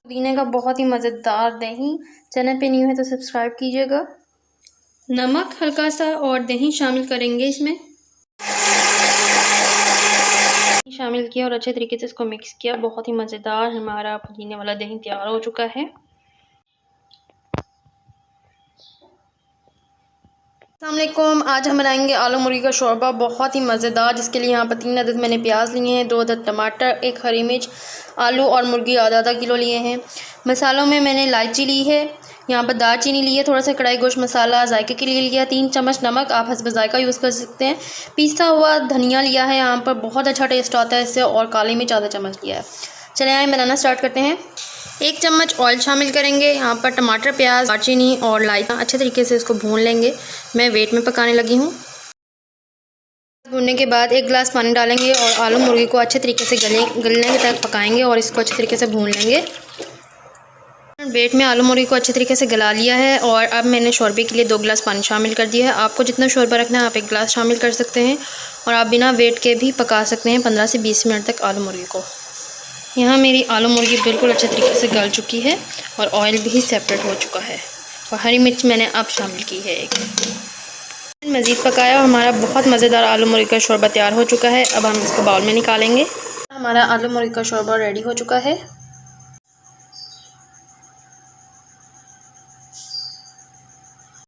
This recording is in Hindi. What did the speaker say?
पुदीने का बहुत ही मज़ेदार दही। चैनल पे न्यू है तो सब्सक्राइब कीजिएगा। नमक हल्का सा और दही शामिल करेंगे इसमें। शामिल किया और अच्छे तरीके से इसको मिक्स किया। बहुत ही मज़ेदार हमारा पुदीने वाला दही तैयार हो चुका है। अस्सलामुअलैकुम। आज हम बनाएंगे आलू मुर्गी का शोरबा, बहुत ही मज़ेदार। जिसके लिए यहाँ पर 3 अदद मैंने प्याज लिए हैं, 2 अदद टमाटर, 1 हरी मिर्च, आलू और मुर्गी आधा किलो लिए हैं। मसालों में मैंने इलायची ली है, यहाँ पर दालचीनी ली है, थोड़ा सा कढ़ाई गोश्त मसाला जायके के लिए लिया, 3 चम्मच नमक, आप हस्ब जायका यूज़ कर सकते हैं। पीसा हुआ धनिया लिया है, यहाँ पर बहुत अच्छा टेस्ट आता है इससे, और काली मिर्च आधा चम्मच लिया है। चले आए बनाना स्टार्ट करते हैं। 1 चम्मच ऑयल शामिल करेंगे। यहाँ पर टमाटर, प्याज, दालचीनी और इलायची अच्छे तरीके से इसको भून लेंगे। मैं वेट में पकाने लगी हूँ। भूनने के बाद 1 गिलास पानी डालेंगे और आलू मुर्गी को अच्छे तरीके से गलने तक पकाएंगे और इसको अच्छे तरीके से भून लेंगे। वेट में आलू मुर्गी को अच्छे तरीके से गला लिया है और अब मैंने शोरबे के लिए 2 गिलास पानी शामिल कर दिया है। आपको जितना शोरबा रखना है आप 1 गिलास शामिल कर सकते हैं और आप बिना वेट के भी पका सकते हैं 15 से 20 मिनट तक आलू मुर्गी को। यहाँ मेरी आलू मुर्गी बिल्कुल अच्छे तरीके से गल चुकी है और ऑयल भी सेपरेट हो चुका है और हरी मिर्च मैंने अब शामिल की है। एक मज़ीद पकाया और हमारा बहुत मज़ेदार आलू मुर्गी का शोरबा तैयार हो चुका है। अब हम इसको बाउल में निकालेंगे। हमारा आलू मुर्गी का शोरबा रेडी हो चुका है।